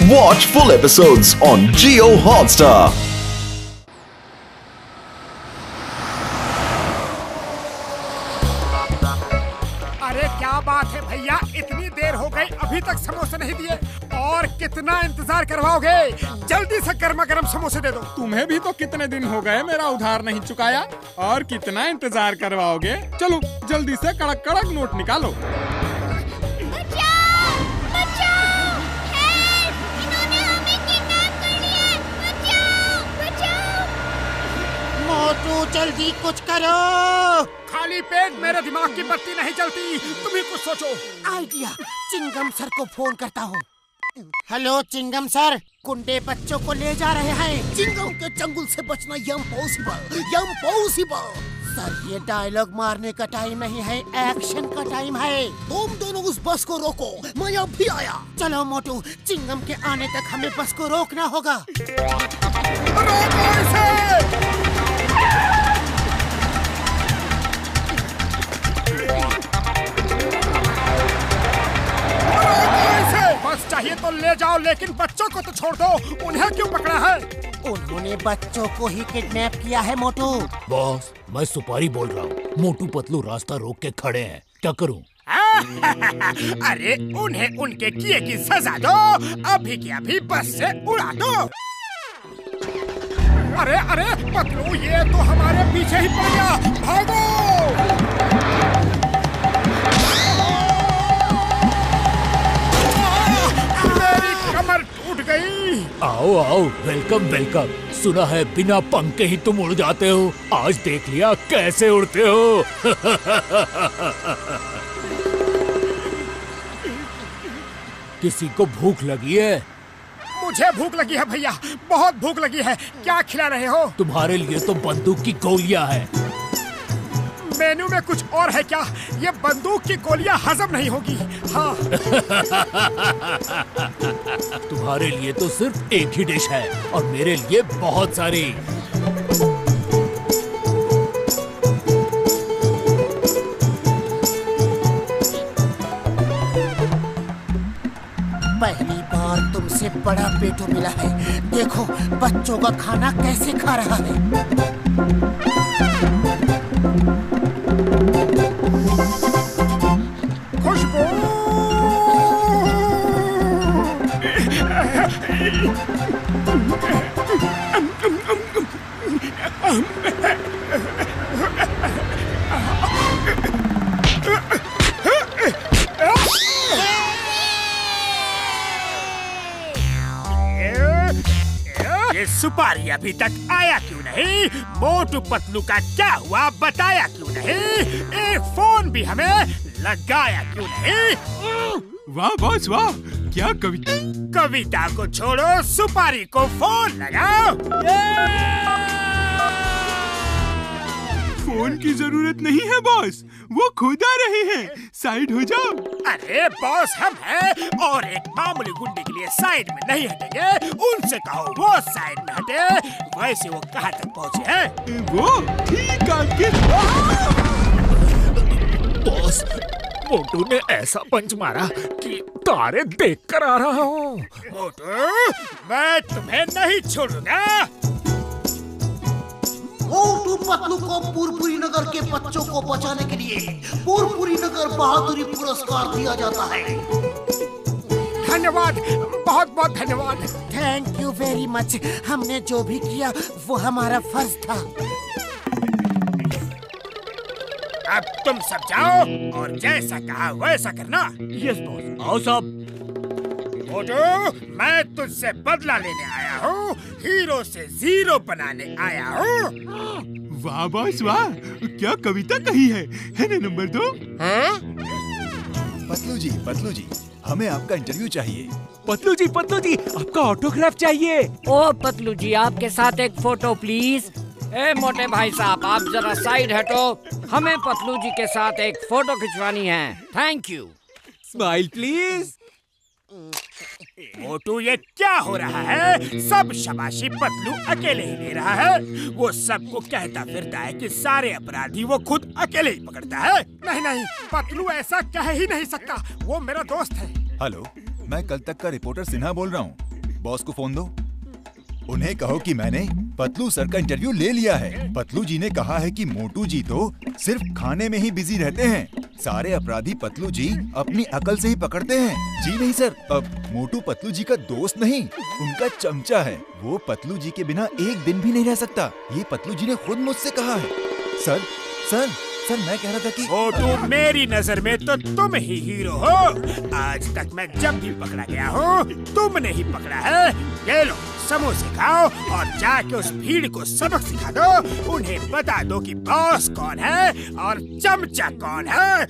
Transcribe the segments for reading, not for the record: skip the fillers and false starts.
Watch full episodes on Jio Hotstar. अरे क्या बात है भैया, इतनी देर हो गई अभी तक समोसे नहीं दिए। और कितना इंतजार करवाओगे? जल्दी से गर्मा गर्म समोसे दे दो। तुम्हें भी तो कितने दिन हो गए मेरा उधार नहीं चुकाया, और कितना इंतजार करवाओगे? चलो जल्दी से कड़क कड़क नोट निकालो। मोटू जल्दी कुछ करो। खाली पेट मेरे दिमाग की बत्ती नहीं चलती, तुम ही कुछ सोचो। आइडिया, चिंगम सर को फोन करता हूँ। हेलो चिंगम सर, गुंडे बच्चों को ले जा रहे हैं। चिंगम के चंगुल से बचना इम्पॉसिबल। सर ये डायलॉग मारने का टाइम नहीं है, एक्शन का टाइम है। तुम दोनों उस बस को रोको, मैं अब भी आया। चलो मोटू, चिंगम के आने तक हमें बस को रोकना होगा। बस चाहिए तो ले जाओ, लेकिन बच्चों को तो छोड़ दो। उन्हें क्यों पकड़ा है? उन्होंने बच्चों को ही किडनैप किया है मोटू। बॉस, मैं सुपारी बोल रहा हूँ। मोटू पतलू रास्ता रोक के खड़े हैं, क्या करूँ? अरे उन्हें उनके किए की सजा दो, अभी के अभी बस से उड़ा दो। अरे अरे पतलू, ये तो हमारे पीछे ही पड़ गया, भागो! मेरी कमर टूट गई। आओ आओ, वेलकम। सुना है बिना पंख के ही तुम उड़ जाते हो, आज देख लिया कैसे उड़ते हो। किसी को भूख लगी है? मुझे भूख लगी है भैया, बहुत भूख लगी है। क्या खिला रहे हो? तुम्हारे लिए तो बंदूक की गोलियां हैं। मेन्यू में कुछ और है क्या? ये बंदूक की गोलियां हजम नहीं होगी। हाँ। तुम्हारे लिए तो सिर्फ एक ही डिश है और मेरे लिए बहुत सारी। पहली बार तुमसे बड़ा पेटू मिला है। देखो बच्चों का खाना कैसे खा रहा है। खुशबू! ये सुपारी अभी तक आया क्यों नहीं? मोटू पतलू का क्या हुआ बताया क्यों नहीं? एक फोन भी हमें लगाया क्यों नहीं? वाह बॉस वाह, क्या कविता को छोड़ो, सुपारी को फोन लगाओ। फोन की जरूरत नहीं है बॉस, वो खुद आ रहे हैं, साइड हो जाओ। अरे बॉस हम हैं, और एक मामूली गुंडे के लिए साइड में नहीं हटेंगे। उनसे कहो वो साइड में हटे। वैसे वो कहाँ तक पहुँचे हैं? वो ठीक आपके। बॉस, मोटू ने ऐसा पंच मारा कि तारे देख कर आ रहा हूँ। मोटू, मैं तुम्हें नहीं छोड़ूंगा। मोटू पतलू को पुरपुरी नगर के बच्चों को बचाने के लिए पुरपुरी नगर बहादुरी पुरस्कार दिया जाता है। धन्यवाद, बहुत बहुत धन्यवाद। Thank you very much. हमने जो भी किया वो हमारा फर्ज था। अब तुम सब जाओ और जैसा कहा वैसा करना। Yes boss. आओ साहब। मोटू, मैं तुझसे बदला लेने आया हूँ, हीरो से जीरो बनाने आया हूँ। वाह बॉस वाह, क्या कविता कही है ना नंबर 2? पतलू जी, हमें आपका इंटरव्यू चाहिए। पतलू जी, आपका ऑटोग्राफ चाहिए। ओ पतलू जी, आपके साथ एक फोटो प्लीज। ए मोटे भाई साहब, आप जरा साइड हटो, हमें पतलू जी के साथ एक फोटो खिंचवानी है। Thank you. Smile please. Motu, ये क्या हो रहा है? सब शाबाशी पतलू अकेले ही ले रहा है। वो सबको कहता फिरता है कि सारे अपराधी वो खुद अकेले ही पकड़ता है। नहीं नहीं, पतलू ऐसा कह ही नहीं सकता, वो मेरा दोस्त है। हेलो, मैं कल तक का रिपोर्टर सिन्हा बोल रहा हूँ। बॉस को फोन दो। उन्हें कहो कि मैंने पतलू सर का इंटरव्यू ले लिया है। पतलू जी ने कहा है कि मोटू जी तो सिर्फ खाने में ही बिजी रहते हैं। सारे अपराधी पतलू जी अपनी अकल से ही पकड़ते हैं। जी नहीं सर, अब मोटू पतलू जी का दोस्त नहीं, उनका चमचा है। वो पतलू जी के बिना एक दिन भी नहीं रह सकता। ये पतलू जी ने खुद मुझसे कहा है। सर सर सर मैं कह रहा था कि मोटू, मेरी नजर में तो तुम ही हीरो हो। आज तक मैं जब भी पकड़ा गया हूँ तुमने ही पकड़ा है। ये लो समोसे खाओ और जाके उस भीड़ को सबक सिखा दो। उन्हें बता दो कि बॉस कौन है और चमचा कौन है।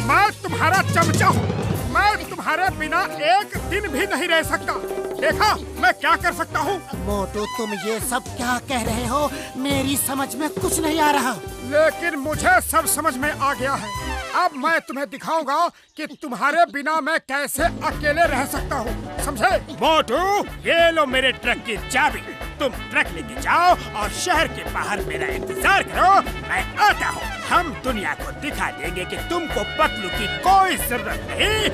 मैं तुम्हारा चमचा हूँ। मैं तुम्हारे बिना एक दिन भी नहीं रह सकता। देखा मैं क्या कर सकता हूँ। मोटू, तुम ये सब क्या कह रहे हो? मेरी समझ में कुछ नहीं आ रहा। लेकिन मुझे सब समझ में आ गया है। अब मैं तुम्हें दिखाऊंगा कि तुम्हारे बिना मैं कैसे अकेले रह सकता हूँ, समझे? मोटू, ये लो मेरे ट्रक की चाबी। तुम ट्रक लेके जाओ और शहर के बाहर मेरा इंतजार करो। मैं आता हूँ। हम दुनिया को दिखा देंगे कि तुमको पतलू की कोई जरूरत नहीं।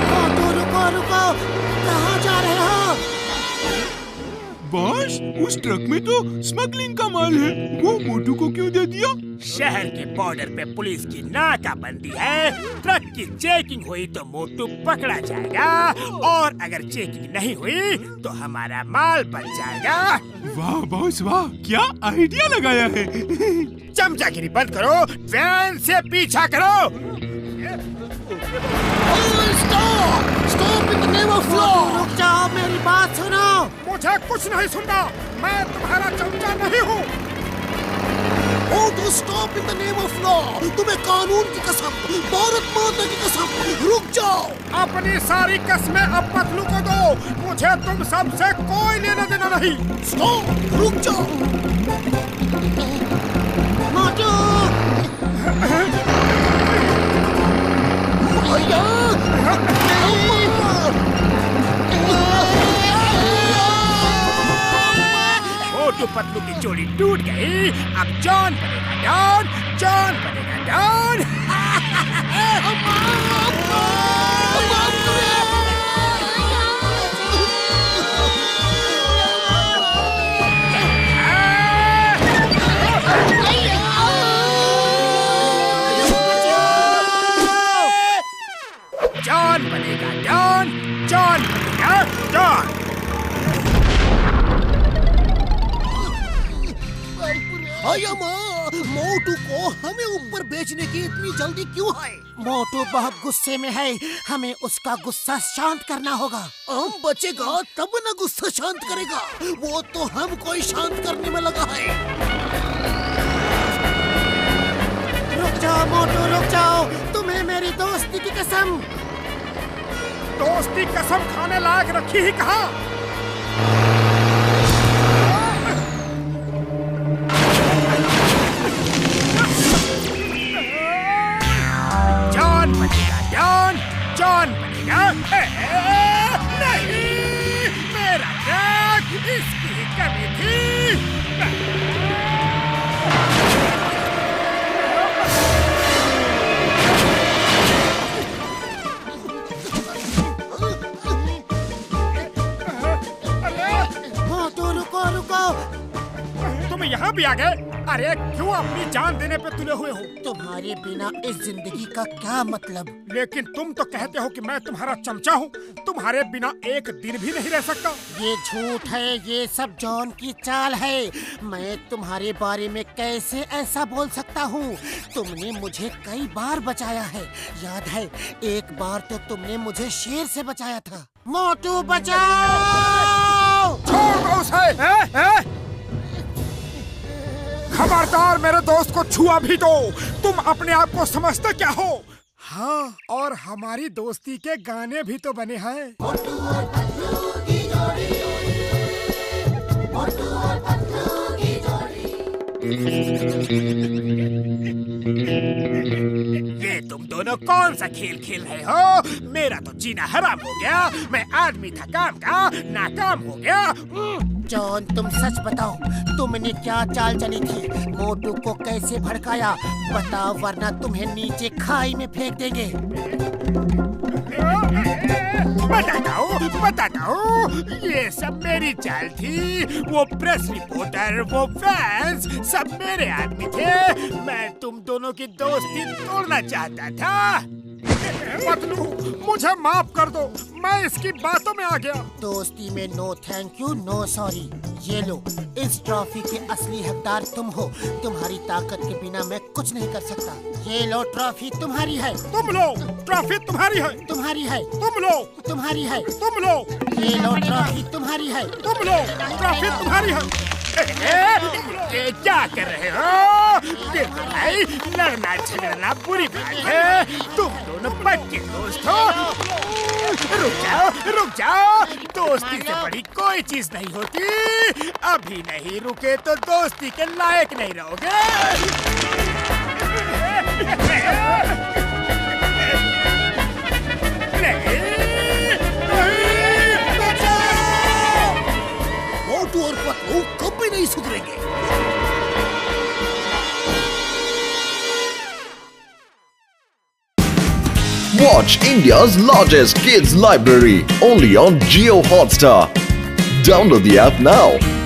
मोटू, रुको रुको, कहाँ जा रहे हो? बॉस, उस ट्रक में तो स्मगलिंग का माल है। वो मोटू को क्यों दे दिया? शहर के बॉर्डर पे पुलिस की नाकाबंदी है। ट्रक की चेकिंग हुई तो मोटू पकड़ा जाएगा और अगर चेकिंग नहीं हुई तो हमारा माल बच जाएगा। वाह बॉस वाह, क्या आइडिया लगाया है। चमचागिरी बंद करो, वैन से पीछा करो। Stop in the name of law. रुक जाओ, मेरी बात सुनो। मुझे कुछ नहीं सुनना। मैं तुम्हारा चमचा नहीं हूँ। Motu, stop in the name of law. तुम्हें कानून की कसम, भारत माता की कसम, रुक जाओ। अपनी सारी कस्में अब पतलू को दो। मुझे तुम सबसे कोई लेना देना नहीं। स्टॉप, रुक जाओ। मोटू, मोटू पतलू की जोड़ी टूट गई। अब जॉन बनेगा डॉन, जॉन बनेगा डॉन। जॉन बनेगा डॉन, जॉन बनेगा डॉन। मोटू को हमें ऊपर बेचने की इतनी जल्दी क्यों है? मोटू बहुत गुस्से में है। हमें उसका गुस्सा शांत करना होगा। हम बचेगा तब ना गुस्सा शांत करेगा। वो तो हमको ही शांत करने में लगा है। रुक जाओ मोटू, रुक जाओ। तुम्हें मेरी दोस्ती की कसम। दोस्ती कसम खाने लायक रखी ही कहा। जॉन बनेगा डॉन, जॉन बनेगा। नहीं, मेरा ट्रक, इसकी ही कमी थी। मोटू, रुको रुको। तुम यहाँ भी आ गए? अरे क्यों अपनी जान देने पे तुले हुए हो? तुम्हारे बिना इस जिंदगी का क्या मतलब? लेकिन तुम तो कहते हो कि मैं तुम्हारा चमचा हूँ। तुम्हारे बिना एक दिन भी नहीं रह सकता। ये झूठ है, ये सब जॉन की चाल है। मैं तुम्हारे बारे में कैसे ऐसा बोल सकता हूँ? तुमने मुझे कई बार बचाया है, याद है? एक बार तो तुमने मुझे शेर से बचाया था। मोटू बचाओ! छोड़ दो उसे। खबरदार, मेरे दोस्त को छुआ भी तो। तुम अपने आप को समझते क्या हो? हाँ, और हमारी दोस्ती के गाने भी तो बने हैं। ये तुम दोनों कौन सा खेल खेल रहे हो? मेरा तो जीना हराम हो गया। मैं आदमी था काम का, नाकाम हो गया। जॉन, तुम सच बताओ, तुमने क्या चाल चली थी? मोटू को कैसे भड़काया? बताओ, वरना तुम्हें नीचे खाई में फेंक देंगे। बताता हूँ, ये सब मेरी चाल थी। वो प्रेस रिपोर्टर, वो फैंस, सब मेरे आदमी थे। मैं तुम दोनों की दोस्ती तोड़ना चाहता था। पतलू, मुझे माफ कर दो, मैं इसकी बातों में आ गया। दोस्ती में no thank you, no sorry. ये लो, इस ट्रॉफी के असली हकदार तुम हो। तुम्हारी ताकत के बिना मैं कुछ नहीं कर सकता। ये लो, ट्रॉफी तुम्हारी है। तुम लो, ट्रॉफी तुम्हारी है। तुम्हारी है। तुम लो, तुम्हारी है। तुम लो। ये लो, ट्रॉफी तुम्हारी है। तुम लो, ट्रॉफी तुम्हारी है। ये क्या कर रहे हो? देखो भाई, लड़ना झगड़ना बुरी बात है। तुम दोनों पक्के दोस्त हो। रुक जाओ। दोस्ती से बड़ी कोई चीज नहीं होती। अभी नहीं रुके तो दोस्ती के लायक नहीं रहोगे। मोटू और पतलू कभी नहीं सुधरेंगे। Watch India's largest kids library only on Jio Hotstar. Download the app now.